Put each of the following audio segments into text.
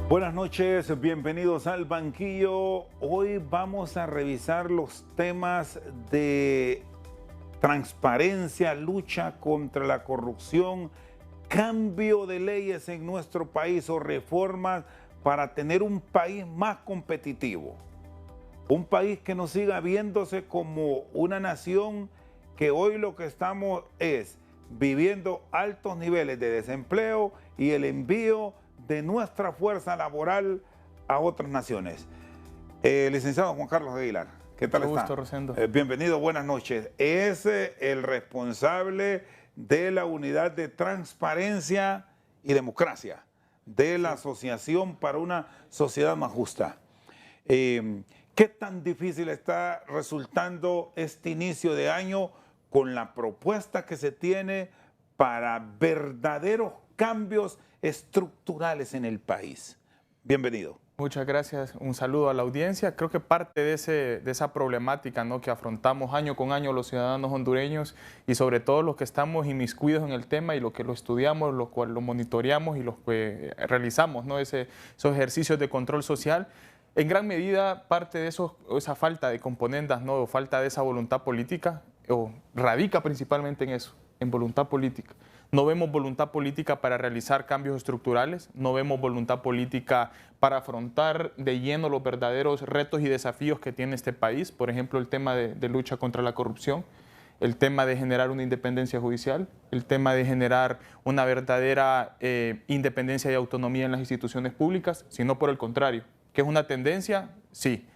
Buenas noches, bienvenidos al banquillo. Hoy vamos a revisar los temas de transparencia, lucha contra la corrupción, cambio de leyes en nuestro país o reformas para tener un país más competitivo. Un país que no siga viéndose como una nación que hoy lo que estamos es viviendo altos niveles de desempleo y el envío de nuestra fuerza laboral a otras naciones. Licenciado Juan Carlos Aguilar, ¿qué tal está? Mucho gusto, Rosendo. Bienvenido, buenas noches. Es el responsable de la unidad de transparencia y democracia de la Asociación para una Sociedad Más Justa. ¿Qué tan difícil está resultando este inicio de año con la propuesta que se tiene para verdaderos cambios estructurales en el país? Bienvenido. Muchas gracias. Un saludo a la audiencia. Creo que parte de esa problemática, ¿no?, que afrontamos año con año los ciudadanos hondureños y sobre todo los que estamos inmiscuidos en el tema y los que lo estudiamos, los cuales lo monitoreamos y los que realizamos, ¿no?, esos ejercicios de control social. En gran medida, parte de esa falta de componendas, ¿no?, o falta de esa voluntad política, radica principalmente en eso, en voluntad política. No vemos voluntad política para realizar cambios estructurales, no vemos voluntad política para afrontar de lleno los verdaderos retos y desafíos que tiene este país, por ejemplo, el tema de lucha contra la corrupción, el tema de generar una independencia judicial, el tema de generar una verdadera independencia y autonomía en las instituciones públicas, sino por el contrario, que es una tendencia, sí.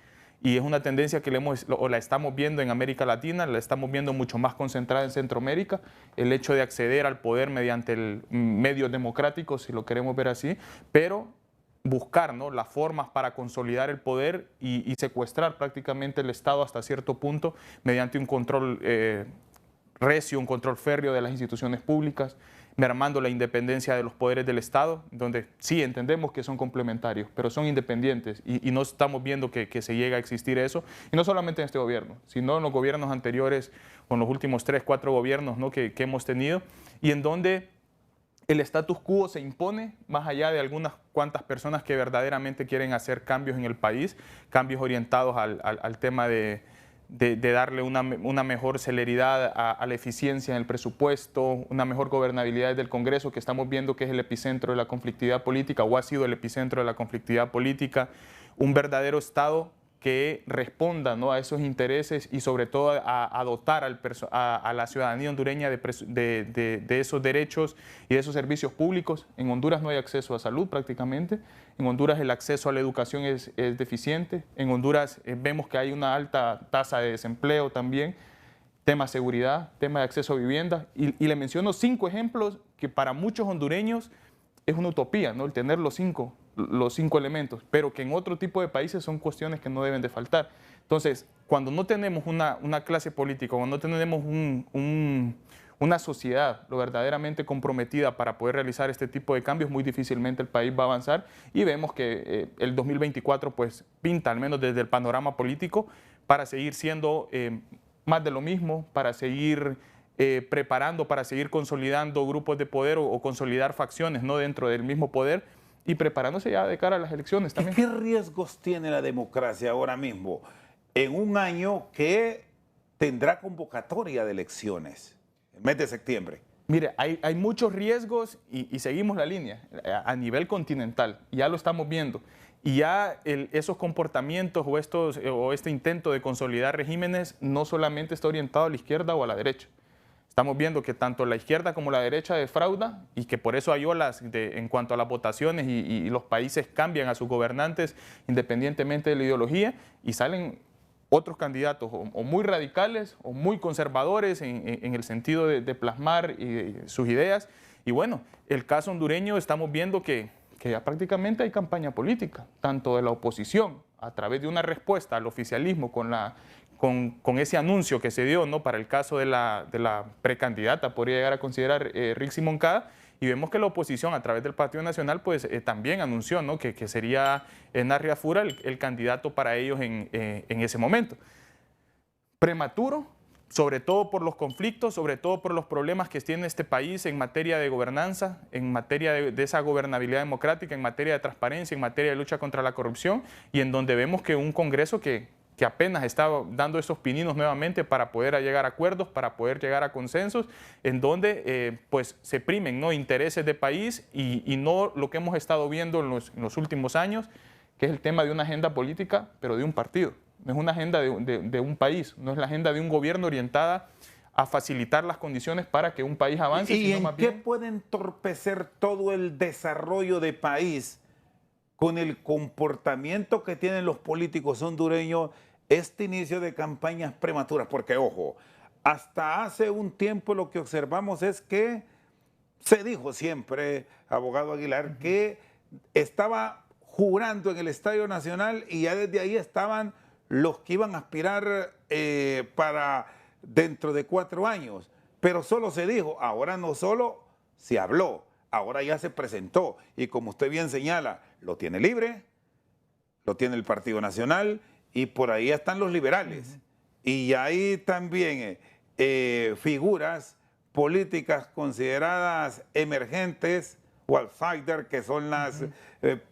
Y es una tendencia que la estamos viendo en América Latina, la estamos viendo mucho más concentrada en Centroamérica, el hecho de acceder al poder mediante medios democráticos, si lo queremos ver así, pero buscar, ¿no?, las formas para consolidar el poder y secuestrar prácticamente el Estado hasta cierto punto mediante un control recio, un control férreo de las instituciones públicas, mermando la independencia de los poderes del Estado, donde sí entendemos que son complementarios, pero son independientes y no estamos viendo que se llega a existir eso, y no solamente en este gobierno, sino en los gobiernos anteriores, con los últimos 3, 4 gobiernos, ¿no?, que hemos tenido, y en donde el status quo se impone más allá de algunas cuantas personas que verdaderamente quieren hacer cambios en el país, cambios orientados al tema de darle una mejor celeridad a la eficiencia en el presupuesto, una mejor gobernabilidad del Congreso, que estamos viendo que es el epicentro de la conflictividad política o ha sido el epicentro de la conflictividad política, un verdadero Estado que responda, ¿no?, a esos intereses y sobre todo a dotar a la ciudadanía hondureña de esos derechos y de esos servicios públicos. En Honduras no hay acceso a salud prácticamente, en Honduras el acceso a la educación es deficiente, en Honduras vemos que hay una alta tasa de desempleo también, tema de seguridad, tema de acceso a vivienda, y le menciono 5 ejemplos que para muchos hondureños es una utopía, ¿no?, el tener los cinco elementos, pero que en otro tipo de países son cuestiones que no deben de faltar. Entonces, cuando no tenemos una clase política, cuando no tenemos una sociedad lo verdaderamente comprometida para poder realizar este tipo de cambios, muy difícilmente el país va a avanzar, y vemos que el 2024 pues pinta, al menos desde el panorama político, para seguir siendo más de lo mismo, para seguir preparando, para seguir consolidando grupos de poder o consolidar facciones, ¿no?, dentro del mismo poder, y preparándose ya de cara a las elecciones también. ¿Qué riesgos tiene la democracia ahora mismo en un año que tendrá convocatoria de elecciones, el mes de septiembre? Mire, hay muchos riesgos y seguimos la línea a nivel continental, ya lo estamos viendo. Y ya esos comportamientos o este intento de consolidar regímenes no solamente está orientado a la izquierda o a la derecha. Estamos viendo que tanto la izquierda como la derecha defrauda y que por eso hay olas en cuanto a las votaciones y los países cambian a sus gobernantes independientemente de la ideología, y salen otros candidatos o muy radicales o muy conservadores en el sentido de plasmar sus ideas. Y bueno, el caso hondureño estamos viendo que ya prácticamente hay campaña política, tanto de la oposición a través de una respuesta al oficialismo con ese anuncio que se dio, ¿no?, para el caso de la precandidata, podría llegar a considerar Rixi Moncada, y vemos que la oposición a través del Partido Nacional pues también anunció, ¿no?, que sería Narria Fura el candidato para ellos en ese momento. Prematuro, sobre todo por los conflictos, sobre todo por los problemas que tiene este país en materia de gobernanza, en materia de esa gobernabilidad democrática, en materia de transparencia, en materia de lucha contra la corrupción, y en donde vemos que un Congreso que apenas está dando esos pininos nuevamente para poder llegar a acuerdos, para poder llegar a consensos, en donde pues se primen, ¿no?, intereses de país y no lo que hemos estado viendo en los últimos años, que es el tema de una agenda política, pero de un partido. No es una agenda de un país, no es la agenda de un gobierno orientada a facilitar las condiciones para que un país avance. ¿Y sino en más qué bien puede entorpecer todo el desarrollo de país con el comportamiento que tienen los políticos hondureños este inicio de campañas prematuras? Porque, ojo, hasta hace un tiempo lo que observamos es que se dijo siempre, abogado Aguilar, que estaba jurando en el Estadio Nacional y ya desde ahí estaban los que iban a aspirar para dentro de 4 años. Pero solo se dijo, ahora no solo se habló, ahora ya se presentó. Y como usted bien señala, lo tiene Libre, lo tiene el Partido Nacional y por ahí están los liberales. Y hay también figuras políticas consideradas emergentes o outsider, que son las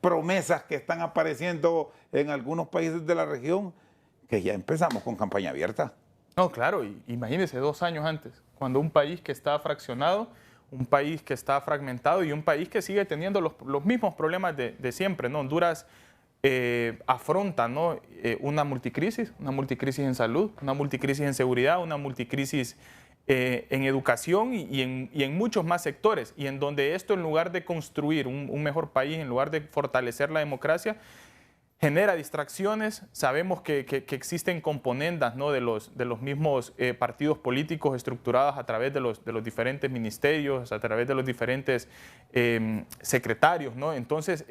promesas que están apareciendo en algunos países de la región, que ya empezamos con campaña abierta. No, claro, imagínese 2 años antes, cuando un país que está fraccionado, un país que está fragmentado y un país que sigue teniendo los mismos problemas de siempre, ¿no? Honduras afronta, ¿no?, una multicrisis en salud, una multicrisis en seguridad, una multicrisis en educación y en muchos más sectores, y en donde esto, en lugar de construir un mejor país, en lugar de fortalecer la democracia, genera distracciones. Sabemos que existen componendas, ¿no?, de los mismos partidos políticos estructurados a través de los diferentes ministerios, a través de los diferentes secretarios, ¿no? Entonces,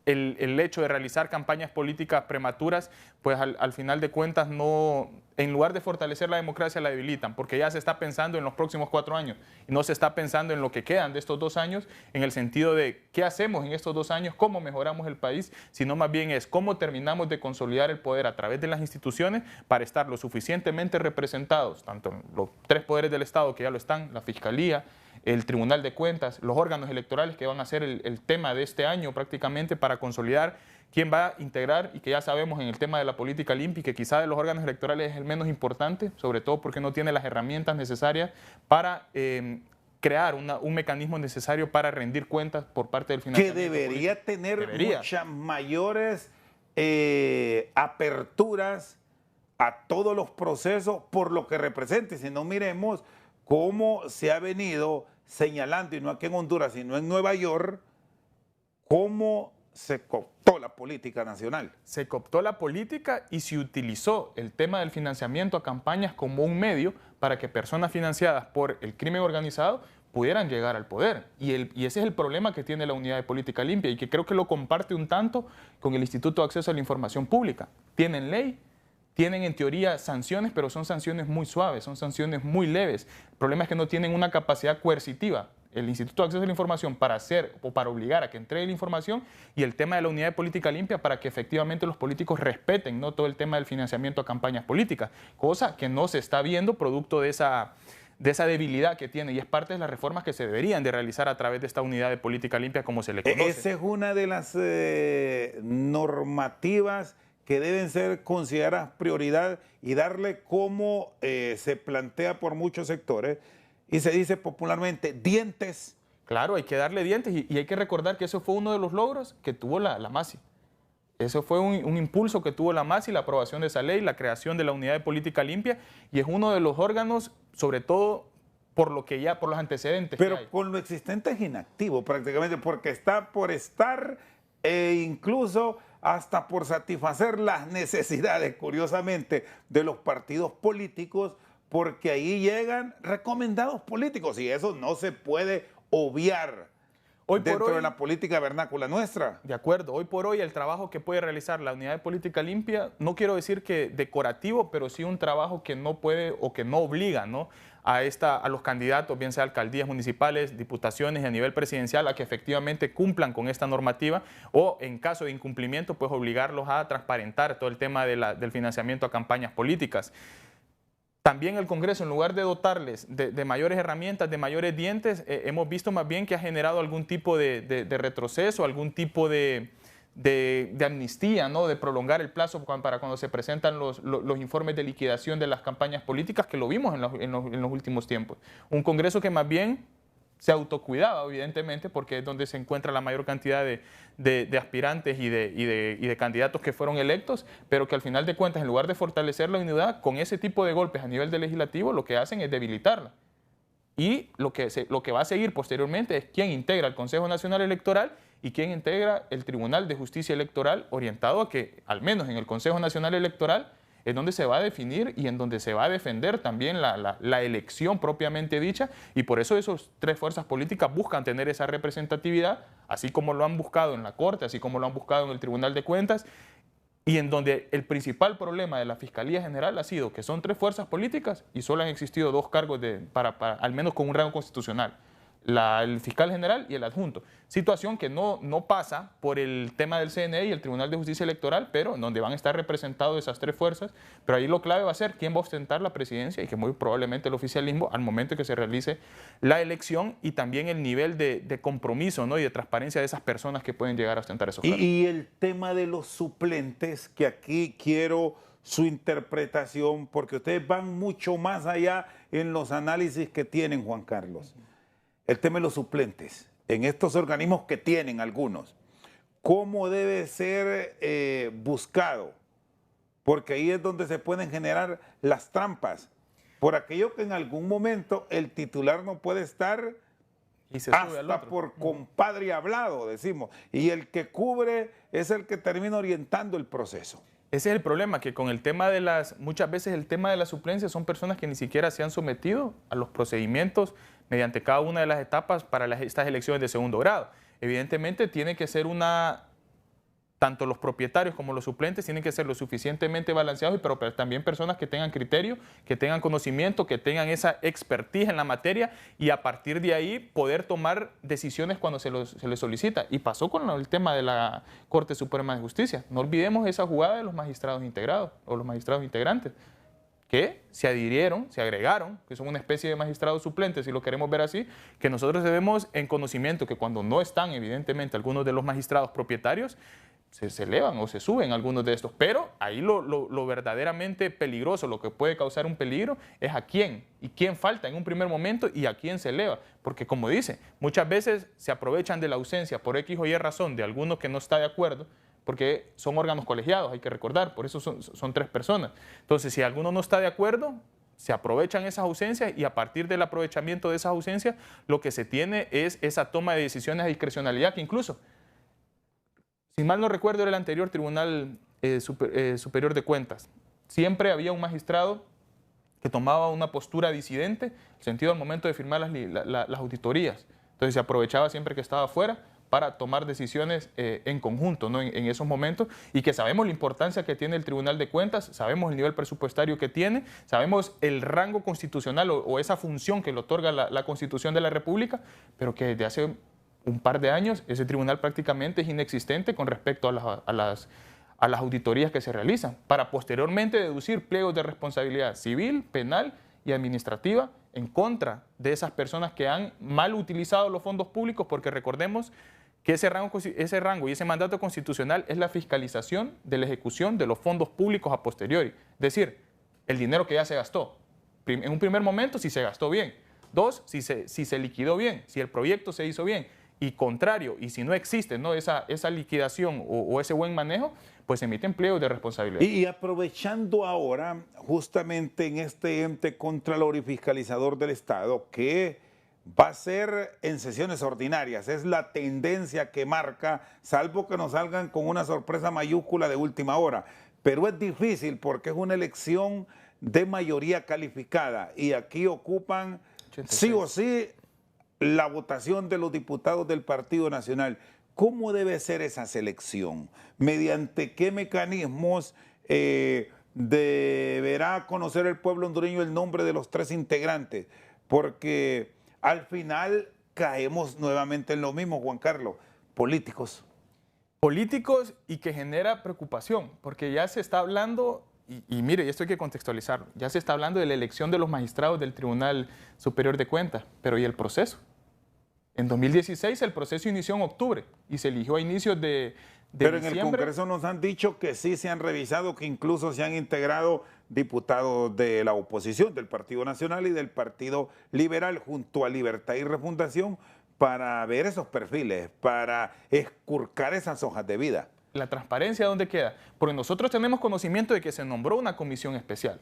el hecho de realizar campañas políticas prematuras, pues al final de cuentas, no, en lugar de fortalecer la democracia, la debilitan, porque ya se está pensando en los próximos 4 años y no se está pensando en lo que quedan de estos 2 años, en el sentido de qué hacemos en estos 2 años, cómo mejoramos el país, sino más bien es cómo terminamos de consolidar el poder a través de las instituciones para estar lo suficientemente representados, tanto en los 3 poderes del Estado, que ya lo están, la Fiscalía, el Tribunal de Cuentas, los órganos electorales, que van a ser el tema de este año prácticamente, para consolidar quién va a integrar, y que ya sabemos en el tema de la política limpia, que quizá de los órganos electorales es el menos importante, sobre todo porque no tiene las herramientas necesarias para crear un mecanismo necesario para rendir cuentas por parte del financiamiento. Que debería tener muchas mayores aperturas a todos los procesos por lo que represente. Si no, miremos cómo se ha venido señalando, y no aquí en Honduras, sino en Nueva York, cómo se cooptó la política nacional. Se cooptó la política y se utilizó el tema del financiamiento a campañas como un medio para que personas financiadas por el crimen organizado pudieran llegar al poder. Y ese es el problema que tiene la Unidad de Política Limpia, y que creo que lo comparte un tanto con el Instituto de Acceso a la Información Pública. Tienen ley, tienen en teoría sanciones, pero son sanciones muy suaves, son sanciones muy leves. El problema es que no tienen una capacidad coercitiva el Instituto de Acceso a la Información para hacer o para obligar a que entregue la información, y el tema de la Unidad de Política Limpia para que efectivamente los políticos respeten, ¿no?, todo el tema del financiamiento a campañas políticas, cosa que no se está viendo producto de esa debilidad que tiene, y es parte de las reformas que se deberían de realizar a través de esta Unidad de Política Limpia, como se le conoce. Esa es una de las normativas que deben ser consideradas prioridad y darle, como se plantea por muchos sectores, y se dice popularmente, dientes. Claro, hay que darle dientes, y hay que recordar que eso fue uno de los logros que tuvo la MASI. Eso fue un impulso que tuvo la MASI, la aprobación de esa ley, la creación de la Unidad de Política Limpia, y es uno de los órganos, sobre todo por los antecedentes. Pero que hay. Con lo existente es inactivo prácticamente, porque está por estar incluso hasta por satisfacer las necesidades, curiosamente, de los partidos políticos, porque ahí llegan recomendados políticos, y eso no se puede obviar dentro de la política vernácula nuestra. De acuerdo, hoy por hoy el trabajo que puede realizar la Unidad de Política Limpia, no quiero decir que decorativo, pero sí un trabajo que no puede o que no obliga, ¿no?, a los candidatos, bien sea alcaldías municipales, diputaciones y a nivel presidencial, a que efectivamente cumplan con esta normativa, o en caso de incumplimiento, pues obligarlos a transparentar todo el tema del financiamiento a campañas políticas. También el Congreso, en lugar de dotarles de mayores herramientas, de mayores dientes, hemos visto más bien que ha generado algún tipo de retroceso, algún tipo de amnistía, ¿no? De prolongar el plazo para cuando se presentan los informes de liquidación de las campañas políticas, que lo vimos en los últimos tiempos. Un Congreso que más bien se autocuidaba, evidentemente, porque es donde se encuentra la mayor cantidad de aspirantes y de candidatos que fueron electos, pero que al final de cuentas, en lugar de fortalecer la unidad, con ese tipo de golpes a nivel de legislativo, lo que hacen es debilitarla. Y lo que va a seguir posteriormente es quién integra el Consejo Nacional Electoral y quién integra el Tribunal de Justicia Electoral, orientado a que, al menos en el Consejo Nacional Electoral, es donde se va a definir y en donde se va a defender también la elección propiamente dicha, y por eso esas tres fuerzas políticas buscan tener esa representatividad, así como lo han buscado en la Corte, así como lo han buscado en el Tribunal de Cuentas, y en donde el principal problema de la Fiscalía General ha sido que son tres fuerzas políticas y solo han existido dos cargos al menos con un rango constitucional. El fiscal general y el adjunto. Situación que no pasa por el tema del CNE y el Tribunal de Justicia Electoral, pero en donde van a estar representados esas tres fuerzas. Pero ahí lo clave va a ser quién va a ostentar la presidencia y que muy probablemente el oficialismo al momento que se realice la elección, y también el nivel de compromiso, ¿no? Y de transparencia de esas personas que pueden llegar a ostentar esos cargos. Y el tema de los suplentes, que aquí quiero su interpretación, porque ustedes van mucho más allá en los análisis que tienen, Juan Carlos. El tema de los suplentes, en estos organismos que tienen algunos, ¿cómo debe ser buscado? Porque ahí es donde se pueden generar las trampas. Por aquello que en algún momento el titular no puede estar y se sube hasta por compadre hablado, decimos. Y el que cubre es el que termina orientando el proceso. Ese es el problema, que con el tema muchas veces el tema de la suplencia son personas que ni siquiera se han sometido a los procedimientos mediante cada una de las etapas para estas elecciones de segundo grado. Evidentemente tiene que ser tanto los propietarios como los suplentes tienen que ser lo suficientemente balanceados, pero también personas que tengan criterio, que tengan conocimiento, que tengan esa expertise en la materia, y a partir de ahí poder tomar decisiones cuando se les solicita. Y pasó con el tema de la Corte Suprema de Justicia. No olvidemos esa jugada de los magistrados integrados o los magistrados integrantes, que se adhirieron, se agregaron, que son una especie de magistrados suplentes, si lo queremos ver así, que nosotros debemos en conocimiento que cuando no están, evidentemente, algunos de los magistrados propietarios, se elevan o se suben algunos de estos, pero ahí lo verdaderamente peligroso, lo que puede causar un peligro, es a quién y quién falta en un primer momento y a quién se eleva, porque como dice, muchas veces se aprovechan de la ausencia por X o Y razón de alguno que no está de acuerdo, porque son órganos colegiados, hay que recordar, por eso son tres personas. Entonces, si alguno no está de acuerdo, se aprovechan esas ausencias, y a partir del aprovechamiento de esas ausencias, lo que se tiene es esa toma de decisiones a discrecionalidad, que incluso, si mal no recuerdo, era el anterior Tribunal Superior de Cuentas. Siempre había un magistrado que tomaba una postura disidente, en el sentido al momento de firmar las auditorías. Entonces se aprovechaba siempre que estaba afuera para tomar decisiones en conjunto, ¿no? en esos momentos, y que sabemos la importancia que tiene el Tribunal de Cuentas, sabemos el nivel presupuestario que tiene, sabemos el rango constitucional o esa función que le otorga la Constitución de la República, pero que desde hace un par de años ese tribunal prácticamente es inexistente con respecto a las auditorías que se realizan, para posteriormente deducir pliegos de responsabilidad civil, penal y administrativa en contra de esas personas que han mal utilizado los fondos públicos, porque recordemos que ese rango y ese mandato constitucional es la fiscalización de la ejecución de los fondos públicos a posteriori, es decir, el dinero que ya se gastó. En un primer momento, si se gastó bien; dos, si se liquidó bien, si el proyecto se hizo bien; y contrario, y si no existe, ¿no? esa liquidación o ese buen manejo, pues se emiten pliegos de responsabilidad. Y aprovechando ahora, justamente en este ente contralor y fiscalizador del Estado, que va a ser en sesiones ordinarias, es la tendencia que marca, salvo que nos salgan con una sorpresa mayúscula de última hora, pero es difícil porque es una elección de mayoría calificada, y aquí ocupan 86. Sí o sí la votación de los diputados del Partido Nacional. ¿Cómo debe ser esa selección? ¿Mediante qué mecanismos deberá conocer el pueblo hondureño el nombre de los tres integrantes? Porque al final caemos nuevamente en lo mismo, Juan Carlos, políticos. Políticos, y que genera preocupación, porque ya se está hablando y mire, y esto hay que contextualizarlo. Ya se está hablando de la elección de los magistrados del Tribunal Superior de Cuentas, pero ¿y el proceso? En 2016 el proceso inició en octubre y se eligió a inicios de Pero en diciembre. el Congreso nos han dicho que sí se han revisado, que incluso se han integrado diputados de la oposición, del Partido Nacional y del Partido Liberal, junto a Libertad y Refundación, para ver esos perfiles, para escurcar esas hojas de vida. La transparencia, ¿dónde queda? Porque nosotros tenemos conocimiento de que se nombró una comisión especial,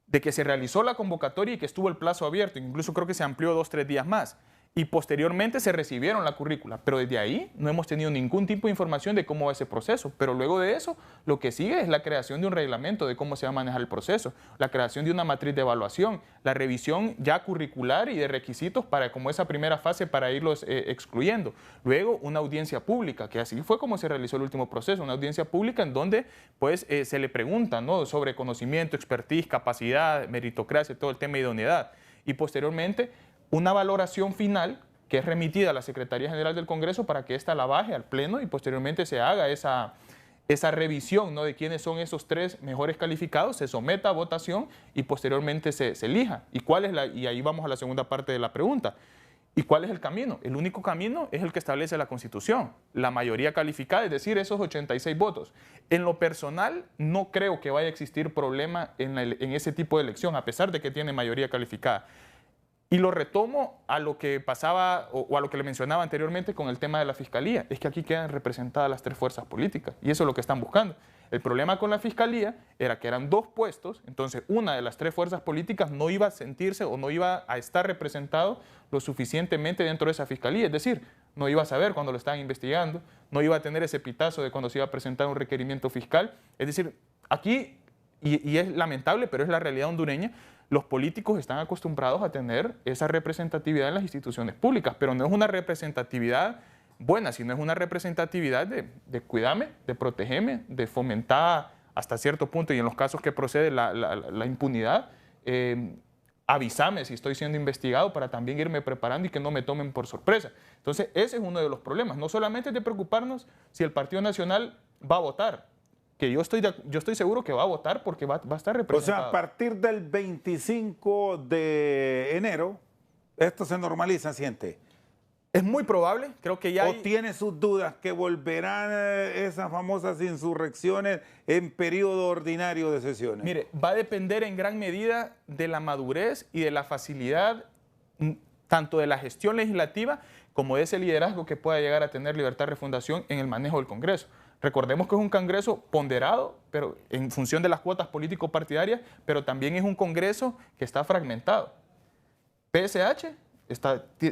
de que se realizó la convocatoria y que estuvo el plazo abierto, incluso creo que se amplió 2 o 3 días más. Y posteriormente se recibieron la currícula, pero desde ahí no hemos tenido ningún tipo de información de cómo va ese proceso. Pero luego de eso, lo que sigue es la creación de un reglamento de cómo se va a manejar el proceso, la creación de una matriz de evaluación, la revisión ya curricular y de requisitos para como esa primera fase para irlos excluyendo. Luego una audiencia pública, que así fue como se realizó el último proceso, una audiencia pública en donde pues, se le pregunta, ¿no?, sobre conocimiento, expertise, capacidad, meritocracia, todo el tema de idoneidad. Y posteriormente una valoración final que es remitida a la Secretaría General del Congreso para que ésta la baje al Pleno y posteriormente se haga esa revisión, ¿no?, de quiénes son esos 3 mejores calificados, se someta a votación y posteriormente se elija. Y ahí vamos a la segunda parte de la pregunta. ¿Y cuál es el camino? El único camino es el que establece la Constitución, la mayoría calificada, es decir, esos 86 votos. En lo personal, no creo que vaya a existir problema en ese tipo de elección, a pesar de que tiene mayoría calificada. Y lo retomo a lo que pasaba o a lo que le mencionaba anteriormente con el tema de la Fiscalía. Es que aquí quedan representadas las 3 fuerzas políticas y eso es lo que están buscando. El problema con la Fiscalía era que eran 2 puestos, entonces una de las 3 fuerzas políticas no iba a sentirse o no iba a estar representado lo suficientemente dentro de esa Fiscalía. Es decir, no iba a saber cuando lo estaban investigando, no iba a tener ese pitazo de cuando se iba a presentar un requerimiento fiscal. Es decir, aquí, y es lamentable, pero es la realidad hondureña, los políticos están acostumbrados a tener esa representatividad en las instituciones públicas, pero no es una representatividad buena, sino es una representatividad de cuidarme, de protegerme, de fomentar hasta cierto punto, y en los casos que procede la impunidad, avísame si estoy siendo investigado para también irme preparando y que no me tomen por sorpresa. Entonces, ese es uno de los problemas. No solamente es de preocuparnos si el Partido Nacional va a votar, que yo estoy seguro que va a votar porque va a estar representado. O sea, a partir del 25 de enero, esto se normaliza, ¿siente? Es muy probable, creo que ya ¿O tiene sus dudas que volverán esas famosas insurrecciones en periodo ordinario de sesiones? Mire, va a depender en gran medida de la madurez y de la facilidad tanto de la gestión legislativa como de ese liderazgo que pueda llegar a tener Libertad Refundación en el manejo del Congreso. Recordemos que es un Congreso ponderado, pero en función de las cuotas político-partidarias, pero también es un Congreso que está fragmentado. PSH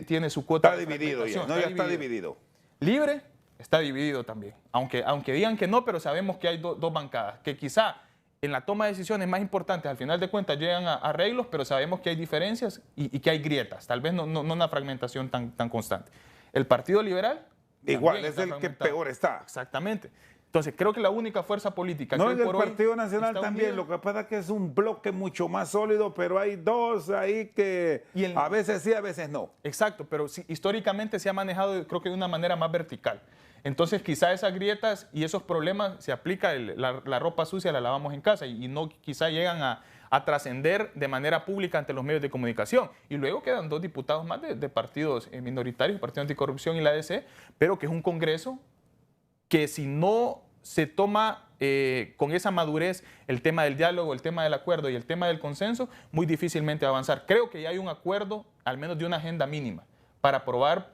tiene su cuota. Está dividido ya, no, ya está dividido. Libre está dividido también, aunque digan que no, pero sabemos que hay dos bancadas, que quizá en la toma de decisiones más importantes, al final de cuentas llegan a arreglos, pero sabemos que hay diferencias y que hay grietas, tal vez no una fragmentación tan constante. El Partido Liberal igual, es el que peor está. Exactamente. Entonces, creo que la única fuerza política no, que y el Partido Nacional también, lo que pasa es que es un bloque mucho más sólido, pero hay 2 ahí que a veces sí, a veces no. Exacto, pero sí, históricamente se ha manejado, creo que de una manera más vertical. Entonces, quizá esas grietas y esos problemas se aplica, la ropa sucia la lavamos en casa y no quizá llegan a trascender de manera pública ante los medios de comunicación. Y luego quedan 2 diputados más de partidos minoritarios, Partido Anticorrupción y la ADC, pero que es un Congreso que si no se toma con esa madurez el tema del diálogo, el tema del acuerdo y el tema del consenso, muy difícilmente va a avanzar. Creo que ya hay un acuerdo, al menos de una agenda mínima, para aprobar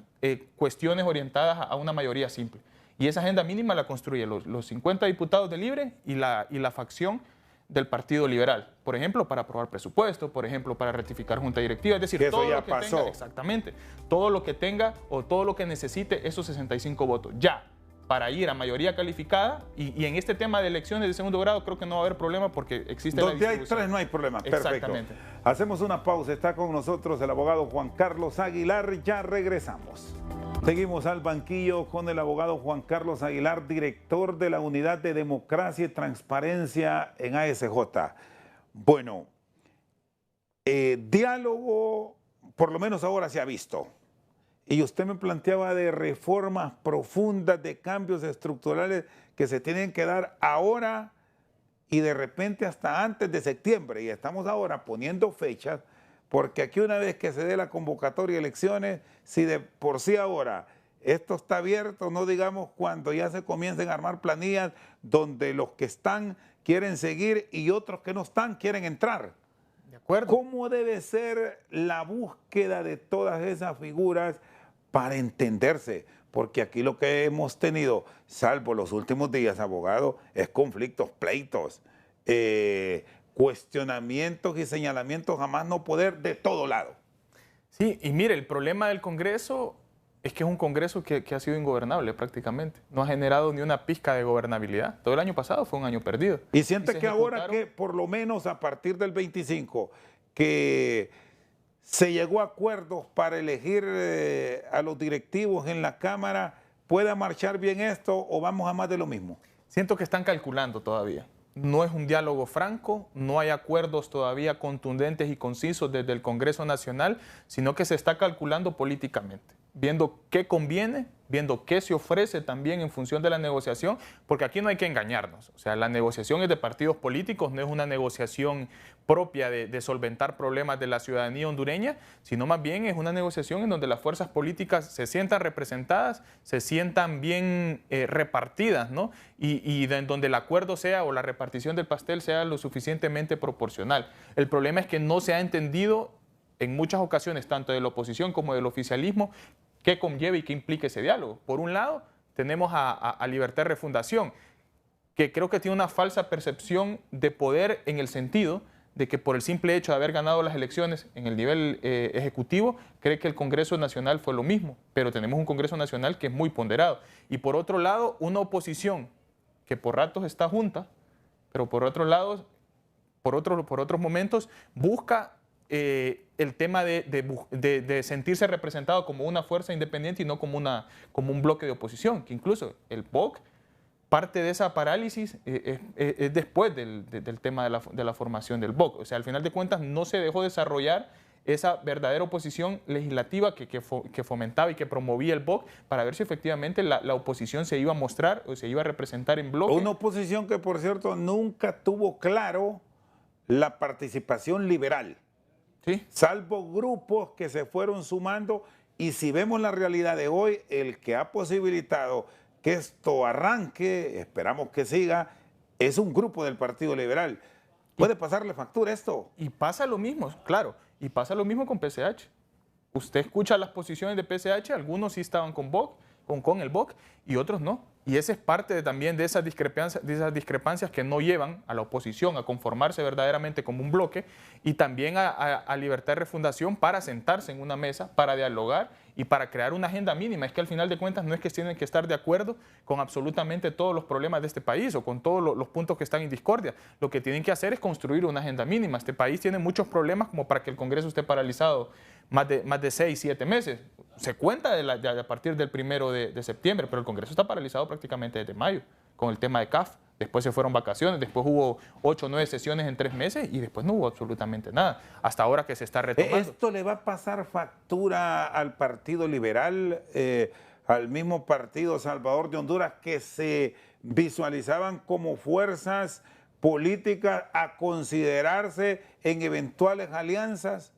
cuestiones orientadas a una mayoría simple. Y esa agenda mínima la construye los 50 diputados de Libre y la facción del Partido Liberal, por ejemplo, para aprobar presupuesto, por ejemplo, para ratificar junta directiva, es decir, que todo eso ya lo que pasó. tenga, exactamente, todo lo que tenga o todo lo que necesite esos 65 votos, ya, para ir a mayoría calificada, y en este tema de elecciones de segundo grado creo que no va a haber problema porque existe donde la distribución. hay 3 no hay problema, perfecto. Exactamente. Hacemos una pausa, está con nosotros el abogado Juan Carlos Aguilar, ya regresamos. Seguimos al banquillo con el abogado Juan Carlos Aguilar, director de la Unidad de Democracia y Transparencia en ASJ. Bueno, diálogo, por lo menos ahora se ha visto. Y usted me planteaba de reformas profundas, de cambios estructurales que se tienen que dar ahora y de repente hasta antes de septiembre, y estamos ahora poniendo fechas, porque aquí una vez que se dé la convocatoria de elecciones, si de por sí ahora esto está abierto, no digamos cuando ya se comiencen a armar planillas donde los que están quieren seguir y otros que no están quieren entrar. De acuerdo. ¿Cómo debe ser la búsqueda de todas esas figuras para entenderse? Porque aquí lo que hemos tenido, salvo los últimos días, abogado, es conflictos, pleitos, cuestionamientos y señalamientos jamás no poder de todo lado. Sí, y mire, el problema del Congreso es que es un Congreso que ha sido ingobernable prácticamente. No ha generado ni una pizca de gobernabilidad. Todo el año pasado fue un año perdido. Y siente que ahora que por lo menos a partir del 25, que se llegó a acuerdos para elegir a los directivos en la Cámara, ¿pueda marchar bien esto o vamos a más de lo mismo? Siento que están calculando todavía. No es un diálogo franco, no hay acuerdos todavía contundentes y concisos desde el Congreso Nacional, sino que se está calculando políticamente, viendo qué conviene, viendo qué se ofrece también en función de la negociación, porque aquí no hay que engañarnos. O sea, la negociación es de partidos políticos, no es una negociación propia de solventar problemas de la ciudadanía hondureña, sino más bien es una negociación en donde las fuerzas políticas se sientan representadas, se sientan bien repartidas, ¿no? Y en donde el acuerdo sea o la repartición del pastel sea lo suficientemente proporcional. El problema es que no se ha entendido en muchas ocasiones, tanto de la oposición como del oficialismo, qué conlleva y qué implica ese diálogo. Por un lado, tenemos a Libertad de Refundación, que creo que tiene una falsa percepción de poder en el sentido de que por el simple hecho de haber ganado las elecciones en el nivel ejecutivo, cree que el Congreso Nacional fue lo mismo, pero tenemos un Congreso Nacional que es muy ponderado. Y por otro lado, una oposición que por ratos está junta, pero por otro lado, por otros momentos, busca el tema de sentirse representado como una fuerza independiente y no como un bloque de oposición, que incluso el BOC, parte de esa parálisis es después del tema de la formación del BOC. O sea, al final de cuentas no se dejó desarrollar esa verdadera oposición legislativa que fomentaba y que promovía el BOC para ver si efectivamente la oposición se iba a mostrar o se iba a representar en bloque. Una oposición que, por cierto, nunca tuvo claro la participación liberal. Sí. Salvo grupos que se fueron sumando, y si vemos la realidad de hoy, el que ha posibilitado que esto arranque, esperamos que siga, es un grupo del Partido Liberal. ¿Puede pasarle factura esto? Y pasa lo mismo, claro, y pasa lo mismo con PCH. Usted escucha las posiciones de PCH, algunos sí estaban con el BOC y otros no. Y esa es parte también de esas discrepancias que no llevan a la oposición a conformarse verdaderamente como un bloque y también a Libertad de Refundación para sentarse en una mesa, para dialogar y para crear una agenda mínima. Es que al final de cuentas no es que tienen que estar de acuerdo con absolutamente todos los problemas de este país o con todos los puntos que están en discordia. Lo que tienen que hacer es construir una agenda mínima. Este país tiene muchos problemas como para que el Congreso esté paralizado más de 6, 7 meses. Se cuenta a partir del 1 de septiembre, pero el Congreso está paralizado prácticamente desde mayo con el tema de CAF. Después se fueron vacaciones, después hubo 8 o 9 sesiones en 3 meses y después no hubo absolutamente nada. Hasta ahora que se está retomando. ¿Esto le va a pasar factura al Partido Liberal, al mismo Partido Salvador de Honduras, que se visualizaban como fuerzas políticas a considerarse en eventuales alianzas?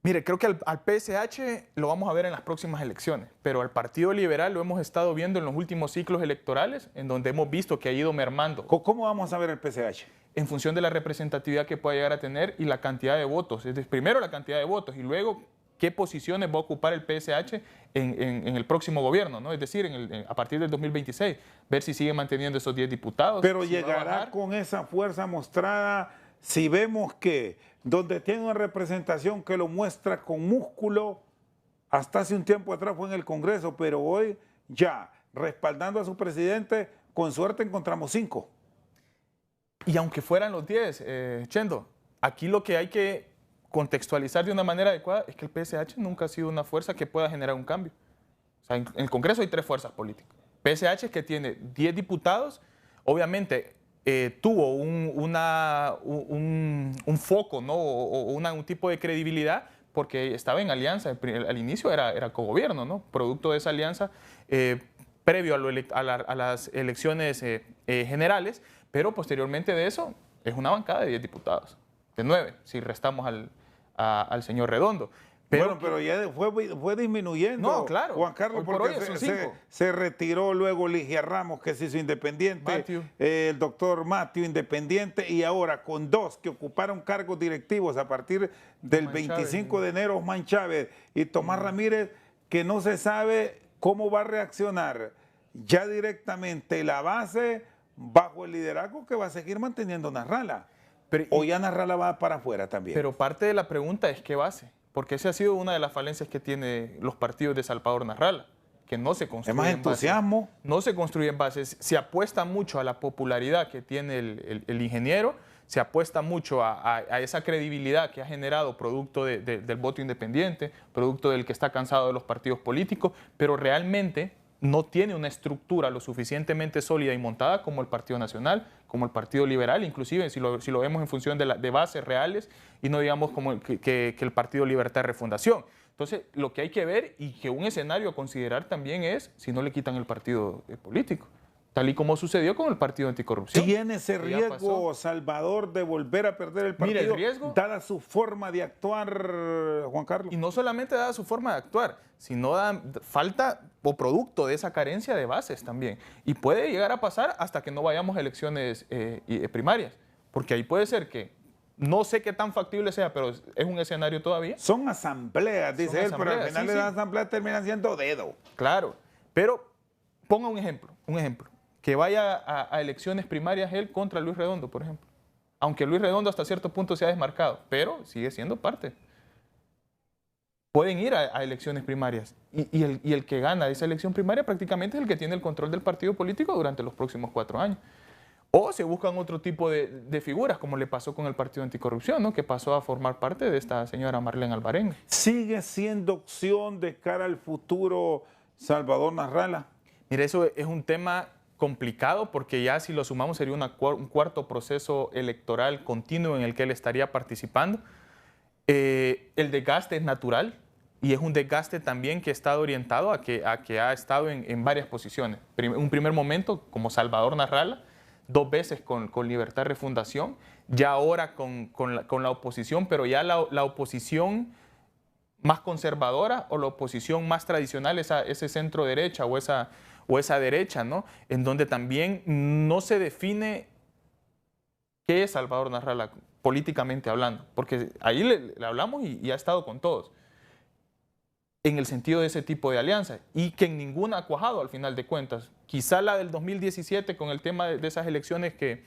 Mire, creo que al PSH lo vamos a ver en las próximas elecciones, pero al Partido Liberal lo hemos estado viendo en los últimos ciclos electorales, en donde hemos visto que ha ido mermando. ¿Cómo vamos a ver el PSH? En función de la representatividad que pueda llegar a tener y la cantidad de votos. Es decir, primero la cantidad de votos y luego qué posiciones va a ocupar el PSH en el próximo gobierno, ¿no? Es decir, a partir del 2026, ver si sigue manteniendo esos 10 diputados. Pero si llegará con esa fuerza mostrada. Si vemos que donde tiene una representación que lo muestra con músculo, hasta hace un tiempo atrás fue en el Congreso, pero hoy ya respaldando a su presidente, con suerte encontramos 5. Y aunque fueran los 10, Chendo, aquí lo que hay que contextualizar de una manera adecuada es que el PSH nunca ha sido una fuerza que pueda generar un cambio. O sea, en el Congreso hay 3 fuerzas políticas. PSH, que tiene 10 diputados, obviamente tuvo un foco, ¿no? o un tipo de credibilidad porque estaba en alianza. Al inicio era cogobierno, ¿no? Producto de esa alianza previo a las elecciones generales, pero posteriormente de eso es una bancada de 10 diputados, de 9, si restamos al señor Redondo. Pero ya fue disminuyendo. No, claro. Juan Carlos, porque se retiró luego Ligia Ramos, que se hizo independiente, el doctor Matthew, independiente, y ahora con 2 que ocuparon cargos directivos a partir del 25 de enero, Osman Chávez y Tomás Ramírez, que no se sabe cómo va a reaccionar ya directamente la base bajo el liderazgo que va a seguir manteniendo Nasralla. O ya Nasralla va para afuera también. Pero parte de la pregunta es ¿qué base? Porque esa ha sido una de las falencias que tiene los partidos de Salvador Nasralla, que no se construyen. Es más entusiasmo. No se construyen bases. Se apuesta mucho a la popularidad que tiene el ingeniero, se apuesta mucho a esa credibilidad que ha generado producto del voto independiente, producto del que está cansado de los partidos políticos, pero realmente no tiene una estructura lo suficientemente sólida y montada como el Partido Nacional, como el Partido Liberal, inclusive si lo vemos en función de bases reales y no digamos como que el Partido Libertad y Refundación. Entonces, lo que hay que ver y que un escenario a considerar también es si no le quitan el partido político, tal y como sucedió con el Partido Anticorrupción. ¿Tiene ese riesgo, Salvador, de volver a perder el partido? Mira, el riesgo, dada su forma de actuar, Juan Carlos. Y no solamente dada su forma de actuar, sino falta o producto de esa carencia de bases también. Y puede llegar a pasar hasta que no vayamos a elecciones primarias, porque ahí puede ser que, no sé qué tan factible sea, pero es un escenario todavía. Son asambleas, dice él, pero al final de las asambleas terminan siendo dedo. Claro, pero ponga un ejemplo. Que vaya a elecciones primarias él contra Luis Redondo, por ejemplo. Aunque Luis Redondo hasta cierto punto se ha desmarcado, pero sigue siendo parte. Pueden ir a elecciones primarias y el que gana esa elección primaria prácticamente es el que tiene el control del partido político durante los próximos 4 años. O se buscan otro tipo de figuras, como le pasó con el Partido Anticorrupción, ¿no? Que pasó a formar parte de esta señora Marlene Alvarenga. ¿Sigue siendo opción de cara al futuro Salvador Nasralla? Mire, eso es un tema complicado porque ya si lo sumamos sería un cuarto proceso electoral continuo en el que él estaría participando. El desgaste es natural y es un desgaste también que está orientado a que ha estado en varias posiciones. Un primer momento como Salvador Nasralla, 2 veces con Libertad y Refundación, ya ahora con la oposición, pero ya la oposición más conservadora o la oposición más tradicional, ese centro derecha o esa derecha, ¿no? En donde también no se define qué es Salvador Nasralla políticamente hablando, porque ahí le hablamos y ha estado con todos, en el sentido de ese tipo de alianza, y que en ninguna ha cuajado al final de cuentas. Quizá la del 2017 con el tema de esas elecciones que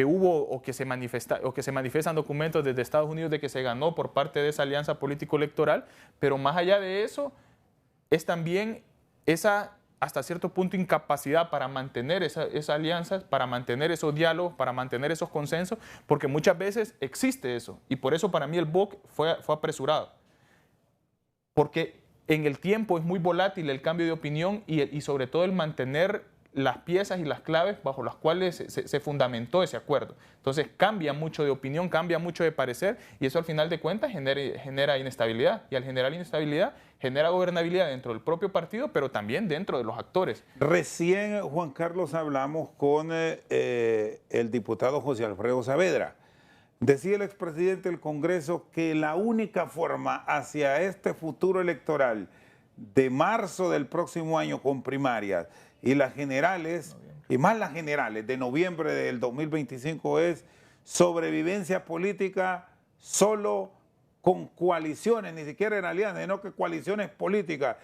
hubo o que se manifiestan documentos desde Estados Unidos de que se ganó por parte de esa alianza político-electoral, pero más allá de eso es también esa hasta cierto punto incapacidad para mantener esa alianza, para mantener esos diálogos, para mantener esos consensos, porque muchas veces existe eso y por eso para mí el BOC fue apresurado, porque en el tiempo es muy volátil el cambio de opinión y sobre todo el mantener las piezas y las claves bajo las cuales se fundamentó ese acuerdo. Entonces cambia mucho de opinión, cambia mucho de parecer y eso al final de cuentas genera inestabilidad y al generar inestabilidad genera gobernabilidad dentro del propio partido, pero también dentro de los actores. Recién, Juan Carlos, hablamos con el diputado José Alfredo Saavedra. Decía el expresidente del Congreso que la única forma hacia este futuro electoral de marzo del próximo año con primarias y las generales, y más las generales de noviembre del 2025 es sobrevivencia política solo con coaliciones, ni siquiera en alianzas, sino que coaliciones políticas,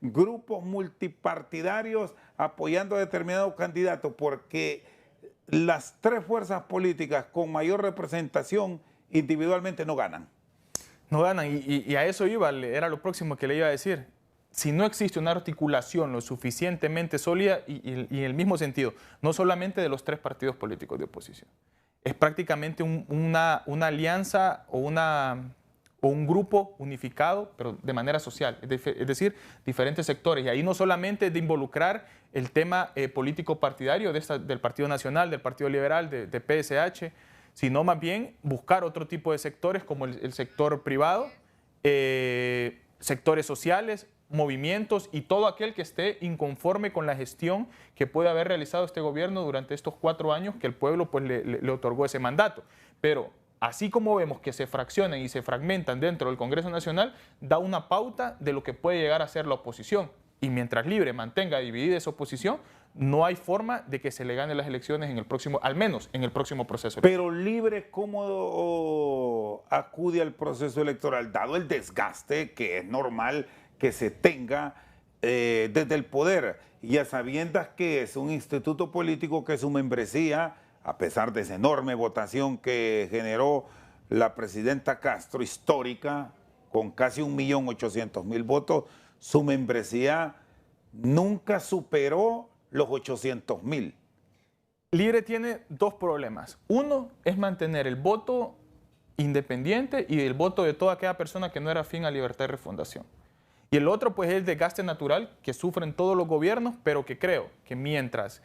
grupos multipartidarios apoyando a determinados candidatos, porque las 3 fuerzas políticas con mayor representación individualmente no ganan. No ganan, y a eso iba, era lo próximo que le iba a decir. Si no existe una articulación lo suficientemente sólida y en el mismo sentido, no solamente de los 3 partidos políticos de oposición, es prácticamente una alianza o un grupo unificado, pero de manera social, es decir, diferentes sectores. Y ahí no solamente es de involucrar el tema político partidario del Partido Nacional, del Partido Liberal, de PSH, sino más bien buscar otro tipo de sectores como el sector privado, sectores sociales, movimientos y todo aquel que esté inconforme con la gestión que puede haber realizado este gobierno durante estos 4 años que el pueblo pues, le otorgó ese mandato. Pero así como vemos que se fraccionan y se fragmentan dentro del Congreso Nacional, da una pauta de lo que puede llegar a ser la oposición. Y mientras Libre mantenga dividida esa oposición, no hay forma de que se le gane las elecciones en el próximo, al menos en el próximo proceso electoral. Pero Libre, ¿cómo acude al proceso electoral? Dado el desgaste que es normal que se tenga desde el poder, y a sabiendas que es un instituto político que su membresía, a pesar de esa enorme votación que generó la presidenta Castro, histórica, con casi 1.800.000 votos, su membresía nunca superó los 800.000. Libre tiene 2 problemas. Uno es mantener el voto independiente y el voto de toda aquella persona que no era afín a Libertad y Refundación. Y el otro pues es el desgaste natural que sufren todos los gobiernos, pero que creo que mientras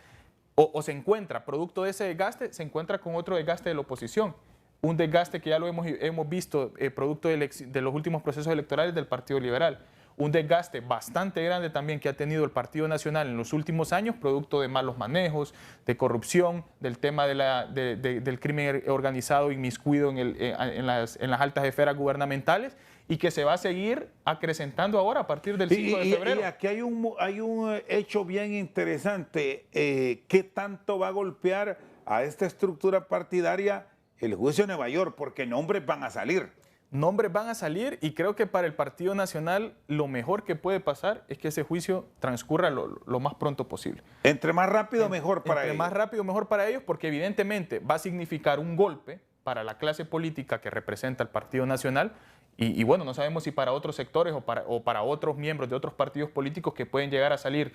o se encuentra producto de ese desgaste, se encuentra con otro desgaste de la oposición. Un desgaste que ya lo hemos visto producto de los últimos procesos electorales del Partido Liberal. Un desgaste bastante grande también que ha tenido el Partido Nacional en los últimos años, producto de malos manejos, de corrupción, del tema del crimen organizado inmiscuido en las altas esferas gubernamentales y que se va a seguir acrecentando ahora a partir del 5 de febrero. Y aquí hay un hecho bien interesante. ¿Qué tanto va a golpear a esta estructura partidaria el juicio de Nueva York? Porque nombres van a salir. Nombres van a salir y creo que para el Partido Nacional lo mejor que puede pasar es que ese juicio transcurra lo más pronto posible. Entre más rápido, mejor para ellos. Entre más rápido, mejor para ellos, porque evidentemente va a significar un golpe para la clase política que representa el Partido Nacional y bueno, no sabemos si para otros sectores o para otros miembros de otros partidos políticos que pueden llegar a salir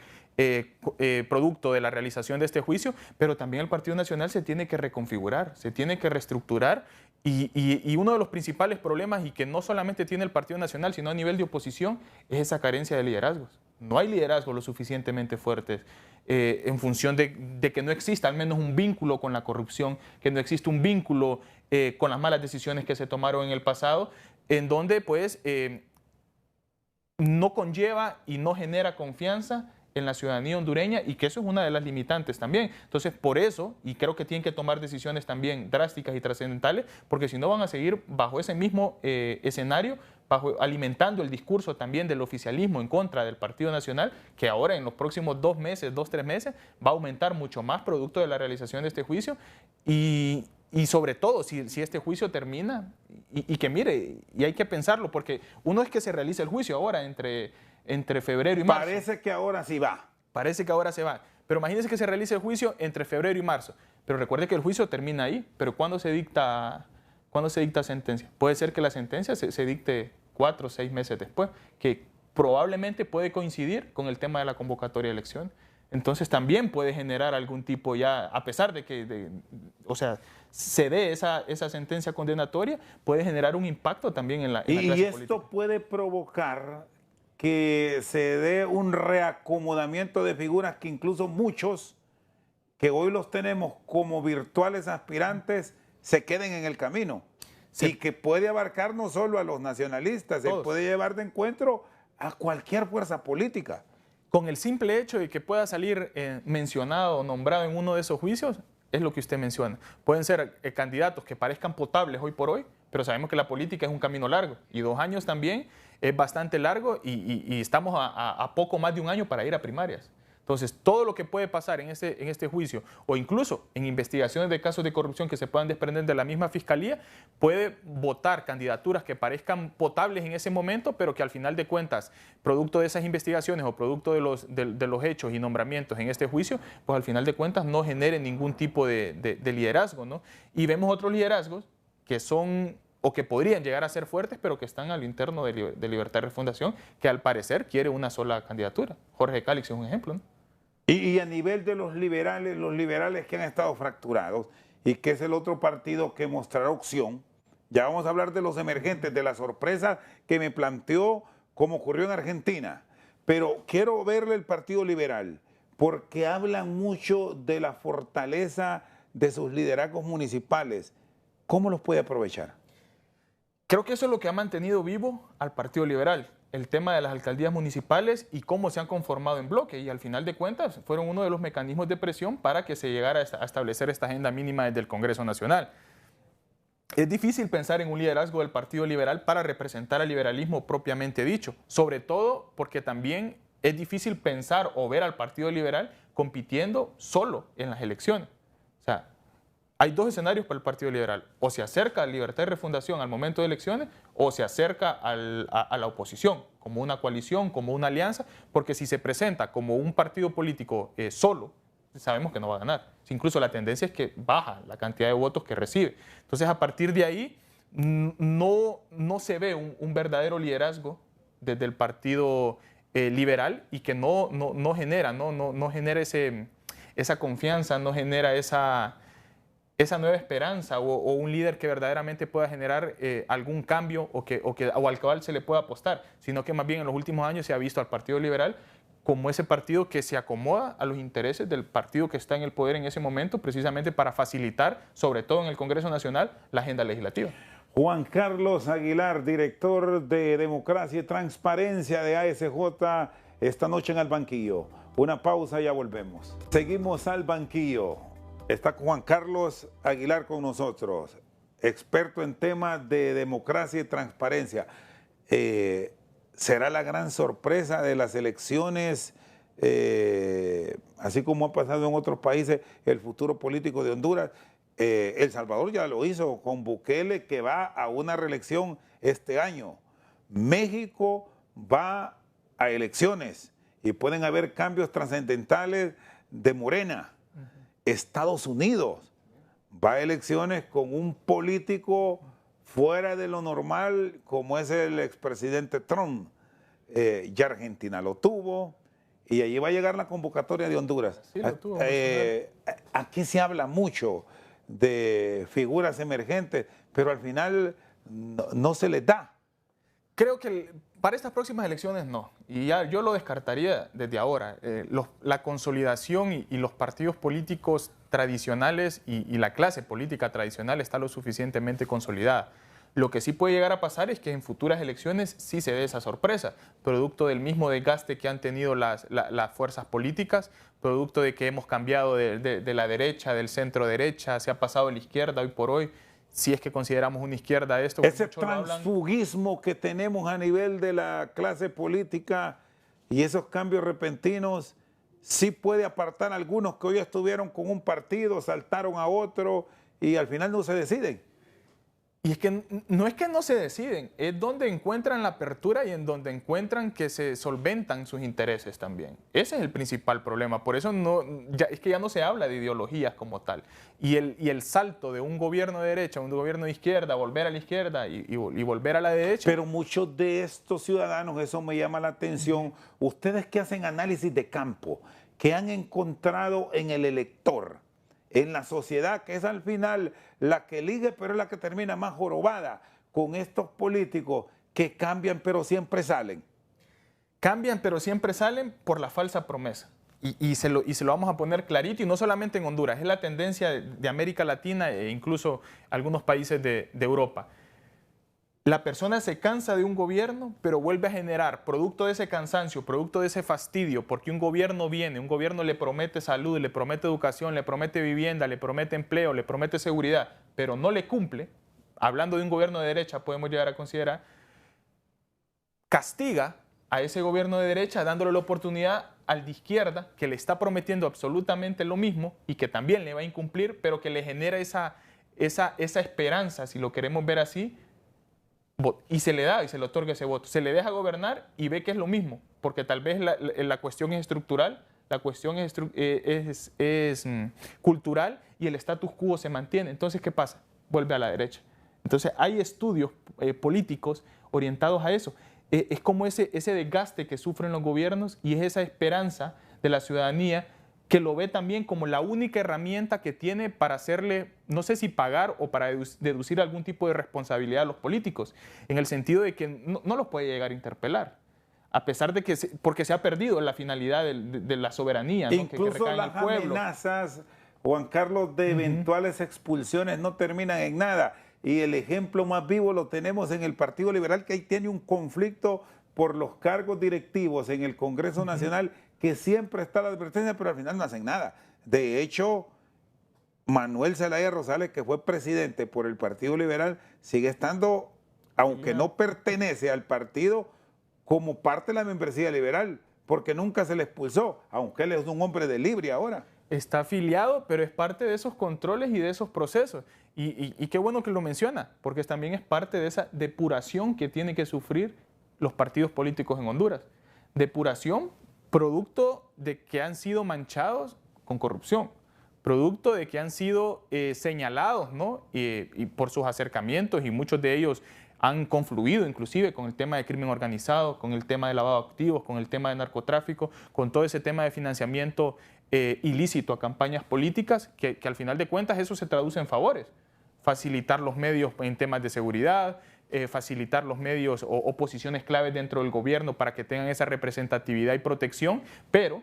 producto de la realización de este juicio, pero también el Partido Nacional se tiene que reconfigurar, se tiene que reestructurar y uno de los principales problemas y que no solamente tiene el Partido Nacional, sino a nivel de oposición, es esa carencia de liderazgos. No hay liderazgos lo suficientemente fuertes en función de que no exista al menos un vínculo con la corrupción, que no existe un vínculo con las malas decisiones que se tomaron en el pasado, en donde pues no conlleva y no genera confianza en la ciudadanía hondureña y que eso es una de las limitantes también. Entonces, por eso, y creo que tienen que tomar decisiones también drásticas y trascendentales, porque si no van a seguir bajo ese mismo escenario, alimentando el discurso también del oficialismo en contra del Partido Nacional, que ahora en los próximos 2 meses, 2-3 meses, va a aumentar mucho más producto de la realización de este juicio y sobre todo si este juicio termina y que mire, y hay que pensarlo, porque uno es que se realice el juicio ahora entre febrero y marzo. Parece que ahora sí va. Parece que ahora se va. Pero imagínense que se realice el juicio entre febrero y marzo. Pero recuerde que el juicio termina ahí. Pero ¿cuándo se dicta sentencia? Puede ser que la sentencia se dicte 4 o 6 meses después, que probablemente puede coincidir con el tema de la convocatoria de elecciones. Entonces también puede generar algún tipo ya, a pesar de que se dé esa sentencia condenatoria, puede generar un impacto también en la clase política. Y esto puede provocar que se dé un reacomodamiento de figuras que incluso muchos que hoy los tenemos como virtuales aspirantes se queden en el camino. Sí. Y que puede abarcar no solo a los nacionalistas, se puede llevar de encuentro a cualquier fuerza política. Con el simple hecho de que pueda salir mencionado o nombrado en uno de esos juicios, es lo que usted menciona. Pueden ser candidatos que parezcan potables hoy por hoy, pero sabemos que la política es un camino largo y 2 años también es bastante largo y estamos a poco más de 1 año para ir a primarias. Entonces, todo lo que puede pasar en este juicio o incluso en investigaciones de casos de corrupción que se puedan desprender de la misma fiscalía, puede votar candidaturas que parezcan potables en ese momento, pero que al final de cuentas, producto de esas investigaciones o producto de los hechos y nombramientos en este juicio, pues al final de cuentas no generen ningún tipo de liderazgo, ¿no? Y vemos otros liderazgos que son o que podrían llegar a ser fuertes, pero que están al interno de Libertad y Refundación, que al parecer quiere una sola candidatura. Jorge Cálix es un ejemplo, ¿no? Y a nivel de los liberales que han estado fracturados y que es el otro partido que mostrará opción, ya vamos a hablar de los emergentes, de la sorpresa que me planteó como ocurrió en Argentina, pero quiero verle el Partido Liberal, porque hablan mucho de la fortaleza de sus liderazgos municipales. ¿Cómo los puede aprovechar? Creo que eso es lo que ha mantenido vivo al Partido Liberal. el tema de las alcaldías municipales y cómo se han conformado en bloque, y al final de cuentas fueron uno de los mecanismos de presión para que se llegara a establecer esta agenda mínima desde el Congreso Nacional. Es difícil pensar en un liderazgo del Partido Liberal para representar al liberalismo propiamente dicho, sobre todo porque también es difícil pensar o ver al Partido Liberal compitiendo solo en las elecciones. O sea, hay dos escenarios para el Partido Liberal: o se acerca a Libertad y Refundación al momento de elecciones, o se acerca a la oposición, como una coalición, como una alianza, porque si se presenta como un partido político solo, sabemos que no va a ganar. Incluso la tendencia es que baja la cantidad de votos que recibe. Entonces, a partir de ahí, no se ve un verdadero liderazgo desde el Partido Liberal, y que no genera esa confianza, no genera esa nueva esperanza o un líder que verdaderamente pueda generar algún cambio o al cual se le pueda apostar, sino que más bien en los últimos años se ha visto al Partido Liberal como ese partido que se acomoda a los intereses del partido que está en el poder en ese momento, precisamente para facilitar, sobre todo en el Congreso Nacional, la agenda legislativa. Juan Carlos Aguilar, director de Democracia y Transparencia de ASJ, esta noche en Al Banquillo. Una pausa y ya volvemos. Seguimos al banquillo. Está Juan Carlos Aguilar con nosotros, experto en temas de democracia y transparencia. ¿Será la gran sorpresa de las elecciones, así como ha pasado en otros países, el futuro político de Honduras? El Salvador ya lo hizo con Bukele, que va a una reelección este año. México va a elecciones y pueden haber cambios trascendentales de Morena. Estados Unidos va a elecciones con un político fuera de lo normal, como es el expresidente Trump. Ya Argentina lo tuvo, y allí va a llegar la convocatoria de Honduras. Sí, lo tuvo, aquí se habla mucho de figuras emergentes, pero al final no se les da. Creo que para estas próximas elecciones no, y ya yo lo descartaría desde ahora. La consolidación y los partidos políticos tradicionales y la clase política tradicional está lo suficientemente consolidada. Lo que sí puede llegar a pasar es que en futuras elecciones sí se dé esa sorpresa, producto del mismo desgaste que han tenido las fuerzas políticas, producto de que hemos cambiado de la derecha, del centro derecha, se ha pasado a la izquierda hoy por hoy. Si es que consideramos una izquierda esto. Ese transfugismo que tenemos a nivel de la clase política y esos cambios repentinos, sí puede apartar a algunos que hoy estuvieron con un partido, saltaron a otro y al final no se deciden. Y es que no se deciden, es donde encuentran la apertura y en donde encuentran que se solventan sus intereses también. Ese es el principal problema. Por eso es que ya no se habla de ideologías como tal. Y el salto de un gobierno de derecha a un gobierno de izquierda, volver a la izquierda y volver a la derecha. Pero muchos de estos ciudadanos, eso me llama la atención, ustedes que hacen análisis de campo, que han encontrado en el elector, en la sociedad, que es al final la que elige, pero es la que termina más jorobada con estos políticos que cambian, pero siempre salen. Cambian, pero siempre salen por la falsa promesa. Y se lo vamos a poner clarito, y no solamente en Honduras, es la tendencia de América Latina e incluso algunos países de Europa. La persona se cansa de un gobierno, pero vuelve a generar, producto de ese cansancio, producto de ese fastidio, porque un gobierno viene, un gobierno le promete salud, le promete educación, le promete vivienda, le promete empleo, le promete seguridad, pero no le cumple. Hablando de un gobierno de derecha, podemos llegar a considerar, castiga a ese gobierno de derecha dándole la oportunidad al de izquierda, que le está prometiendo absolutamente lo mismo y que también le va a incumplir, pero que le genera esa esperanza, si lo queremos ver así, y se le da y se le otorga ese voto. Se le deja gobernar y ve que es lo mismo, porque tal vez la cuestión es estructural, la cuestión es cultural y el status quo se mantiene. Entonces, ¿qué pasa? Vuelve a la derecha. Entonces, hay estudios políticos orientados a eso. Es como ese desgaste que sufren los gobiernos y es esa esperanza de la ciudadanía que lo ve también como la única herramienta que tiene para hacerle, no sé si pagar o para deducir algún tipo de responsabilidad a los políticos, en el sentido de que no los puede llegar a interpelar, a pesar de que, porque se ha perdido la finalidad de la soberanía, ¿no? Incluso que las amenazas, Juan Carlos, de eventuales expulsiones no terminan en nada. Y el ejemplo más vivo lo tenemos en el Partido Liberal, que ahí tiene un conflicto por los cargos directivos en el Congreso Nacional, que siempre está la advertencia, pero al final no hacen nada. De hecho, Manuel Zelaya Rosales, que fue presidente por el Partido Liberal, sigue estando, aunque no pertenece al partido, como parte de la membresía liberal, porque nunca se le expulsó, aunque él es un hombre de libre ahora. Está afiliado, pero es parte de esos controles y de esos procesos. Y qué bueno que lo menciona, porque también es parte de esa depuración que tienen que sufrir los partidos políticos en Honduras. Depuración producto de que han sido manchados con corrupción, producto de que han sido señalados, ¿no? y por sus acercamientos, y muchos de ellos han confluido inclusive con el tema de crimen organizado, con el tema de lavado de activos, con el tema de narcotráfico, con todo ese tema de financiamiento ilícito a campañas políticas, que al final de cuentas eso se traduce en favores. Facilitar los medios en temas de seguridad, facilitar los medios o posiciones claves dentro del gobierno para que tengan esa representatividad y protección, pero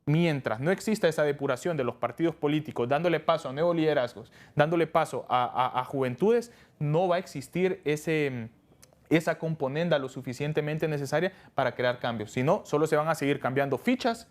mientras no exista esa depuración de los partidos políticos, dándole paso a nuevos liderazgos, dándole paso a juventudes, no va a existir esa componenda lo suficientemente necesaria para crear cambios. Si no, solo se van a seguir cambiando fichas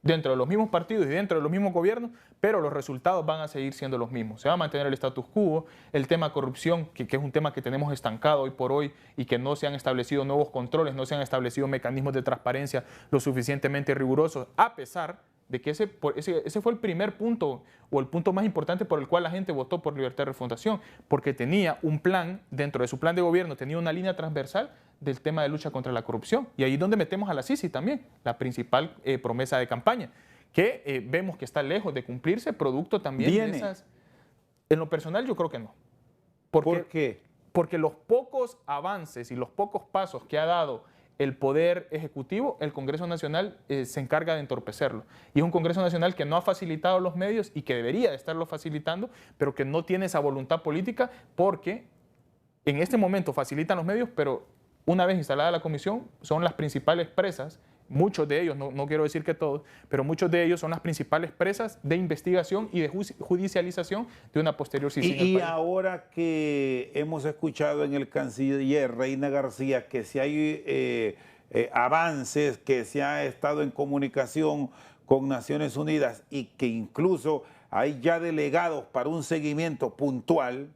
dentro de los mismos partidos y dentro de los mismos gobiernos, pero los resultados van a seguir siendo los mismos. Se va a mantener el status quo, el tema corrupción, que es un tema que tenemos estancado hoy por hoy y que no se han establecido nuevos controles, no se han establecido mecanismos de transparencia lo suficientemente rigurosos, a pesar de que ese fue el primer punto o el punto más importante por el cual la gente votó por Libertad y Refundación, porque tenía un plan, dentro de su plan de gobierno, tenía una línea transversal del tema de lucha contra la corrupción. Y ahí es donde metemos a la Sisi también, la principal promesa de campaña, que vemos que está lejos de cumplirse, producto también de esas... En lo personal yo creo que no. ¿Por qué? Porque los pocos avances y los pocos pasos que ha dado el Poder Ejecutivo, el Congreso Nacional se encarga de entorpecerlo. Y es un Congreso Nacional que no ha facilitado los medios y que debería de estarlo facilitando, pero que no tiene esa voluntad política porque en este momento facilitan los medios, pero una vez instalada la comisión son las principales presas, muchos de ellos, no quiero decir que todos, pero muchos de ellos son las principales presas de investigación y de judicialización de una posterior sisión. Y ahora que hemos escuchado en el canciller Reina García que si hay avances, que se ha estado en comunicación con Naciones Unidas y que incluso hay ya delegados para un seguimiento puntual,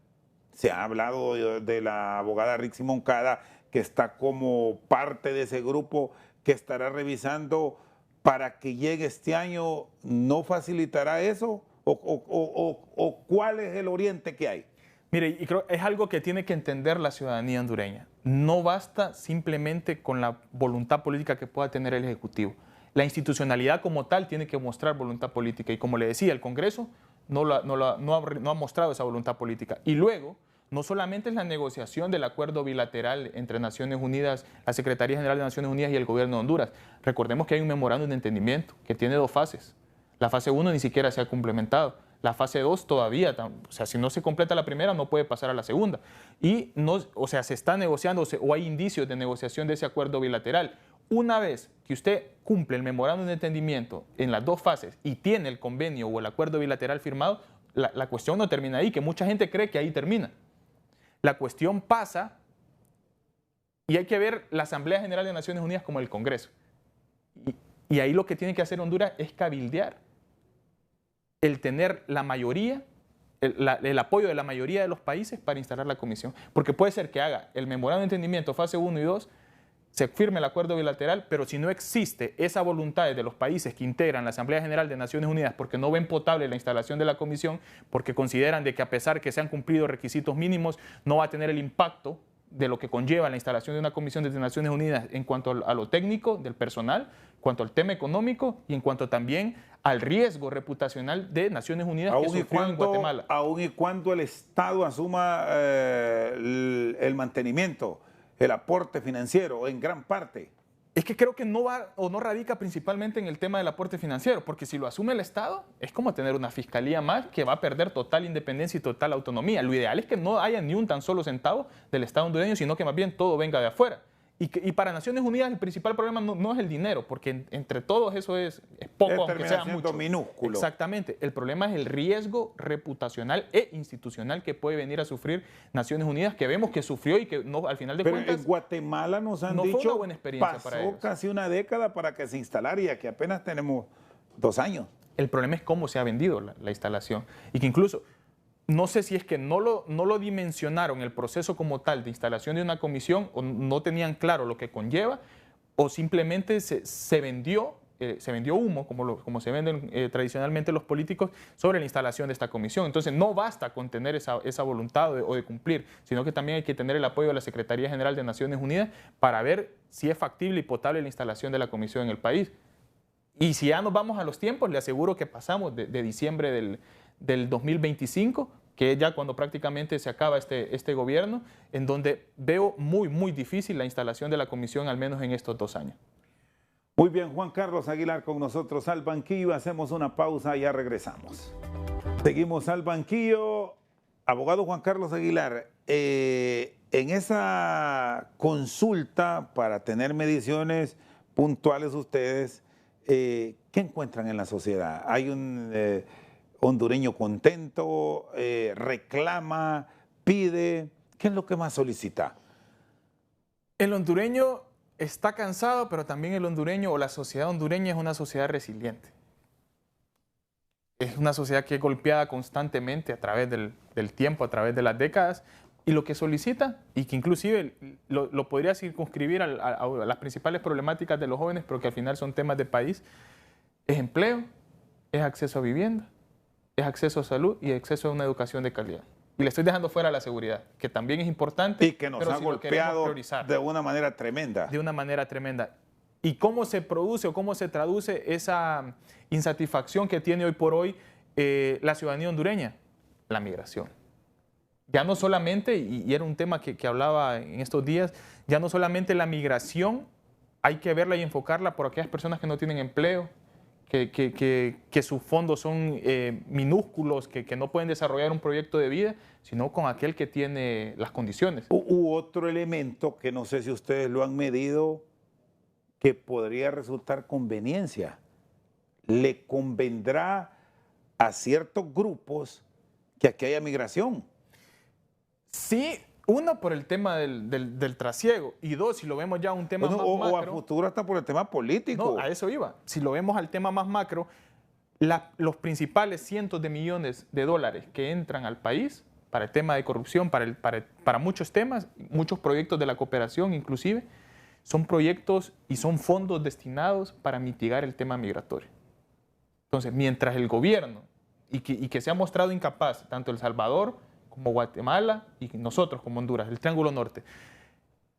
se ha hablado de la abogada Rixi Moncada, que está como parte de ese grupo que estará revisando para que llegue este año, ¿no facilitará eso? ¿O cuál es el oriente que hay? Mire, y creo que es algo que tiene que entender la ciudadanía hondureña. No basta simplemente con la voluntad política que pueda tener el Ejecutivo. La institucionalidad como tal tiene que mostrar voluntad política. Y como le decía, el Congreso no ha mostrado esa voluntad política. Y luego, no solamente es la negociación del acuerdo bilateral entre Naciones Unidas, la Secretaría General de Naciones Unidas y el Gobierno de Honduras. Recordemos que hay un memorándum de entendimiento que tiene 2 fases. La fase 1 ni siquiera se ha complementado. La fase 2 todavía, o sea, si no se completa la primera, no puede pasar a la segunda. Y no, o sea, se está negociando o hay indicios de negociación de ese acuerdo bilateral. Una vez que usted cumple el memorándum de entendimiento en las 2 fases y tiene el convenio o el acuerdo bilateral firmado, la cuestión no termina ahí, que mucha gente cree que ahí termina. La cuestión pasa y hay que ver la Asamblea General de Naciones Unidas como el Congreso. Y ahí lo que tiene que hacer Honduras es cabildear, el tener la mayoría, el apoyo de la mayoría de los países para instalar la comisión. Porque puede ser que haga el memorándum de entendimiento fase 1 y 2, se firme el acuerdo bilateral, pero si no existe esa voluntad de los países que integran la Asamblea General de Naciones Unidas porque no ven potable la instalación de la comisión, porque consideran de que a pesar que se han cumplido requisitos mínimos, no va a tener el impacto de lo que conlleva la instalación de una comisión de Naciones Unidas en cuanto a lo técnico del personal, en cuanto al tema económico y en cuanto también al riesgo reputacional de Naciones Unidas que sufrió en Guatemala. Aún y cuando el Estado asuma el mantenimiento, el aporte financiero en gran parte. Es que creo que no va o no radica principalmente en el tema del aporte financiero, porque si lo asume el Estado, es como tener una fiscalía más que va a perder total independencia y total autonomía. Lo ideal es que no haya ni un tan solo centavo del Estado hondureño, sino que más bien todo venga de afuera. Y para Naciones Unidas el principal problema no es el dinero, porque entre todos eso es poco, aunque sea mucho. Minúsculo. Exactamente. El problema es el riesgo reputacional e institucional que puede venir a sufrir Naciones Unidas, que vemos que sufrió y que no, al final de cuentas... Pero en Guatemala nos han no dicho, fue una buena experiencia pasó para ellos. casi una década para que se instalara y aquí apenas tenemos 2 años. El problema es cómo se ha vendido la instalación y que incluso... No sé si es que no lo dimensionaron el proceso como tal de instalación de una comisión o no tenían claro lo que conlleva o simplemente se vendió humo, como se venden tradicionalmente los políticos, sobre la instalación de esta comisión. Entonces no basta con tener esa voluntad o de cumplir, sino que también hay que tener el apoyo de la Secretaría General de Naciones Unidas para ver si es factible y potable la instalación de la comisión en el país. Y si ya nos vamos a los tiempos, le aseguro que pasamos de diciembre del 2025, que es ya cuando prácticamente se acaba este gobierno, en donde veo muy, muy difícil la instalación de la comisión, al menos en estos 2 años. Muy bien, Juan Carlos Aguilar con nosotros al banquillo. Hacemos una pausa y ya regresamos. Seguimos al banquillo. Abogado Juan Carlos Aguilar, en esa consulta para tener mediciones puntuales ustedes, ¿qué encuentran en la sociedad? ¿Hay un hondureño contento, reclama, pide? ¿Qué es lo que más solicita? El hondureño está cansado, pero también el hondureño o la sociedad hondureña es una sociedad resiliente. Es una sociedad que es golpeada constantemente a través del tiempo, a través de las décadas, y lo que solicita, y que inclusive lo podría circunscribir a las principales problemáticas de los jóvenes, pero que al final son temas de país, es empleo, es acceso a vivienda, es acceso a salud y acceso a una educación de calidad. Y le estoy dejando fuera la seguridad, que también es importante. Y que nos ha golpeado de una manera tremenda. De una manera tremenda. ¿Y cómo se produce o cómo se traduce esa insatisfacción que tiene hoy por hoy la ciudadanía hondureña? La migración. Ya no solamente, y era un tema que hablaba en estos días, ya no solamente la migración hay que verla y enfocarla por aquellas personas que no tienen empleo, que sus fondos son minúsculos, que no pueden desarrollar un proyecto de vida, sino con aquel que tiene las condiciones. U otro elemento que no sé si ustedes lo han medido, que podría resultar conveniencia. Le convendrá a ciertos grupos que aquí haya migración. Sí, uno, por el tema del trasiego, y dos, si lo vemos ya un tema más macro. O a futuro hasta por el tema político. No, a eso iba. Si lo vemos al tema más macro, los principales cientos de millones de dólares que entran al país para el tema de corrupción, para muchos temas, muchos proyectos de la cooperación inclusive, son proyectos y son fondos destinados para mitigar el tema migratorio. Entonces, mientras el gobierno, y que se ha mostrado incapaz, tanto El Salvador como Guatemala y nosotros como Honduras, el Triángulo Norte,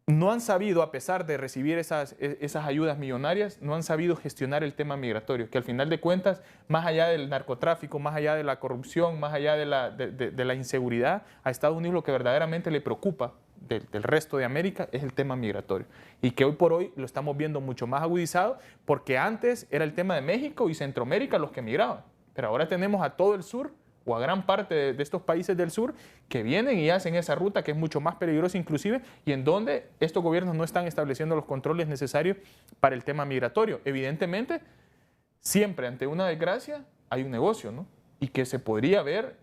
no han sabido, a pesar de recibir esas ayudas millonarias, no han sabido gestionar el tema migratorio, que al final de cuentas, más allá del narcotráfico, más allá de la corrupción, más allá de la inseguridad, a Estados Unidos lo que verdaderamente le preocupa del resto de América es el tema migratorio. Y que hoy por hoy lo estamos viendo mucho más agudizado, porque antes era el tema de México y Centroamérica los que migraban, pero ahora tenemos a todo el sur, o a gran parte de estos países del sur, que vienen y hacen esa ruta que es mucho más peligrosa inclusive, y en donde estos gobiernos no están estableciendo los controles necesarios para el tema migratorio. Evidentemente, siempre ante una desgracia hay un negocio, ¿no? Y que se podría ver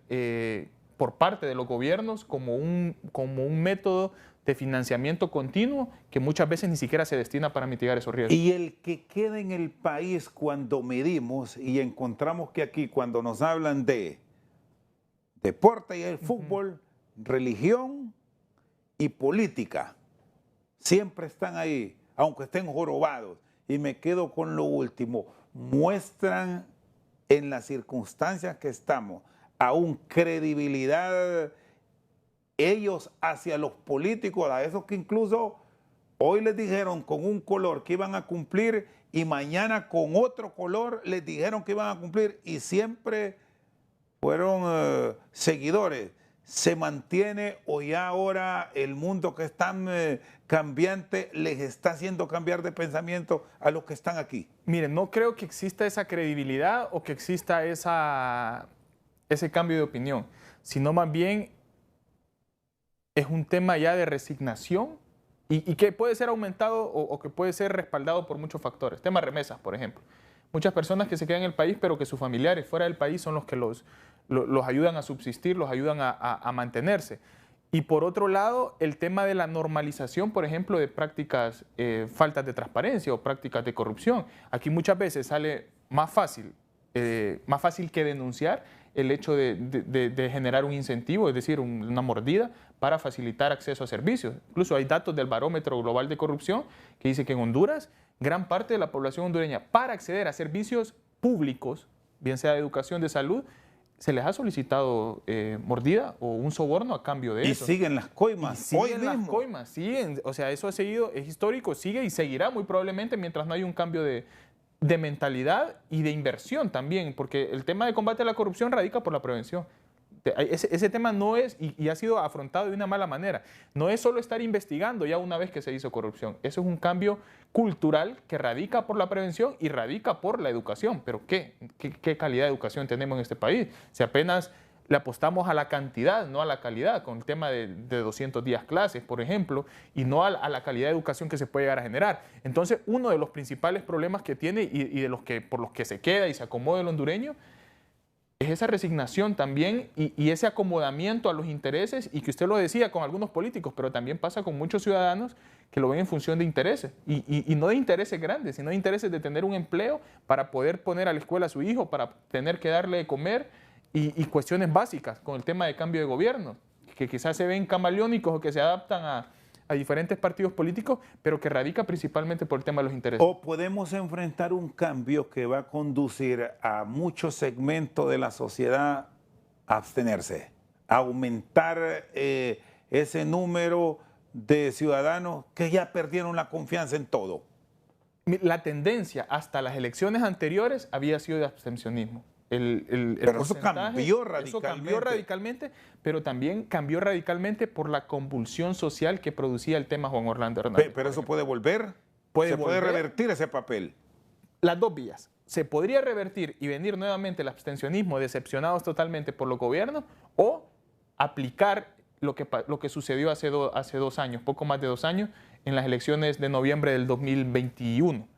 por parte de los gobiernos como un método de financiamiento continuo que muchas veces ni siquiera se destina para mitigar esos riesgos. Y el que queda en el país cuando medimos y encontramos que aquí cuando nos hablan de deporte y el fútbol, religión y política, siempre están ahí, aunque estén jorobados. Y me quedo con lo último, muestran en las circunstancias que estamos aún credibilidad ellos hacia los políticos, a esos que incluso hoy les dijeron con un color que iban a cumplir y mañana con otro color les dijeron que iban a cumplir y siempre fueron seguidores. ¿Se mantiene o ya ahora el mundo que es tan cambiante les está haciendo cambiar de pensamiento a los que están aquí? Miren, no creo que exista esa credibilidad o que exista ese cambio de opinión, sino más bien es un tema ya de resignación y que puede ser aumentado o que puede ser respaldado por muchos factores. Tema remesas, por ejemplo. Muchas personas que se quedan en el país, pero que sus familiares fuera del país son los que los ayudan a subsistir, los ayudan a mantenerse. Y por otro lado, el tema de la normalización, por ejemplo, de prácticas, faltas de transparencia o prácticas de corrupción. Aquí muchas veces sale más fácil que denunciar el hecho de generar un incentivo, es decir, una mordida para facilitar acceso a servicios. Incluso hay datos del Barómetro Global de Corrupción que dice que en Honduras, gran parte de la población hondureña, para acceder a servicios públicos, bien sea de educación, de salud, se les ha solicitado mordida o un soborno a cambio de eso. Y siguen las coimas. Siguen las coimas, siguen. O sea, eso ha seguido, es histórico, sigue y seguirá muy probablemente mientras no haya un cambio de mentalidad y de inversión también, porque el tema de combate a la corrupción radica por la prevención. Ese tema no es, y ha sido afrontado de una mala manera, no es solo estar investigando ya una vez que se hizo corrupción. Eso es un cambio cultural que radica por la prevención y radica por la educación. Pero ¿qué calidad de educación tenemos en este país? Si apenas le apostamos a la cantidad, no a la calidad, con el tema de 200 días clases, por ejemplo, y no a la calidad de educación que se puede llegar a generar. Entonces, uno de los principales problemas que tiene y por los que se queda y se acomoda el hondureño es esa resignación también y ese acomodamiento a los intereses, y que usted lo decía con algunos políticos, pero también pasa con muchos ciudadanos que lo ven en función de intereses, y no de intereses grandes, sino de intereses de tener un empleo para poder poner a la escuela a su hijo, para tener que darle de comer, y cuestiones básicas con el tema de cambio de gobierno, que quizás se ven camaleónicos o que se adaptan a diferentes partidos políticos, pero que radica principalmente por el tema de los intereses. O podemos enfrentar un cambio que va a conducir a muchos segmentos de la sociedad a abstenerse, a aumentar ese número de ciudadanos que ya perdieron la confianza en todo. La tendencia hasta las elecciones anteriores había sido de abstencionismo. Pero eso cambió radicalmente. Eso cambió radicalmente, pero también cambió radicalmente por la convulsión social que producía el tema Juan Orlando Hernández. Pero eso puede volver. Puede revertir ese papel. Las dos vías. Se podría revertir y venir nuevamente el abstencionismo, decepcionados totalmente por los gobiernos, o aplicar lo que sucedió hace 2 años, poco más de 2 años, en las elecciones de noviembre del 2021,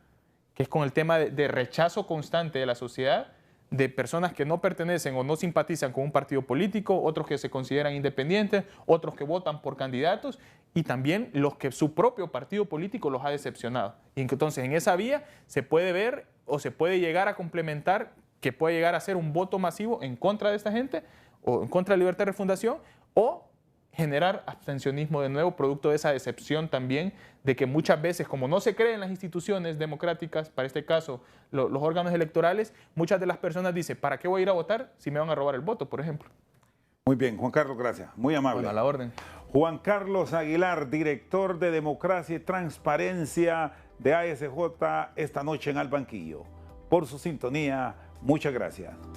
que es con el tema de rechazo constante de la sociedad, de personas que no pertenecen o no simpatizan con un partido político, otros que se consideran independientes, otros que votan por candidatos, y también los que su propio partido político los ha decepcionado. Y entonces en esa vía se puede ver o se puede llegar a complementar que puede llegar a ser un voto masivo en contra de esta gente o en contra de la libertad de refundación, o generar abstencionismo de nuevo, producto de esa decepción también de que muchas veces, como no se cree en las instituciones democráticas, para este caso los órganos electorales, muchas de las personas dicen, ¿para qué voy a ir a votar si me van a robar el voto, por ejemplo? Muy bien, Juan Carlos, gracias. Muy amable. Bueno, a la orden. Juan Carlos Aguilar, director de Democracia y Transparencia de ASJ, esta noche en Al Banquillo. Por su sintonía, muchas gracias.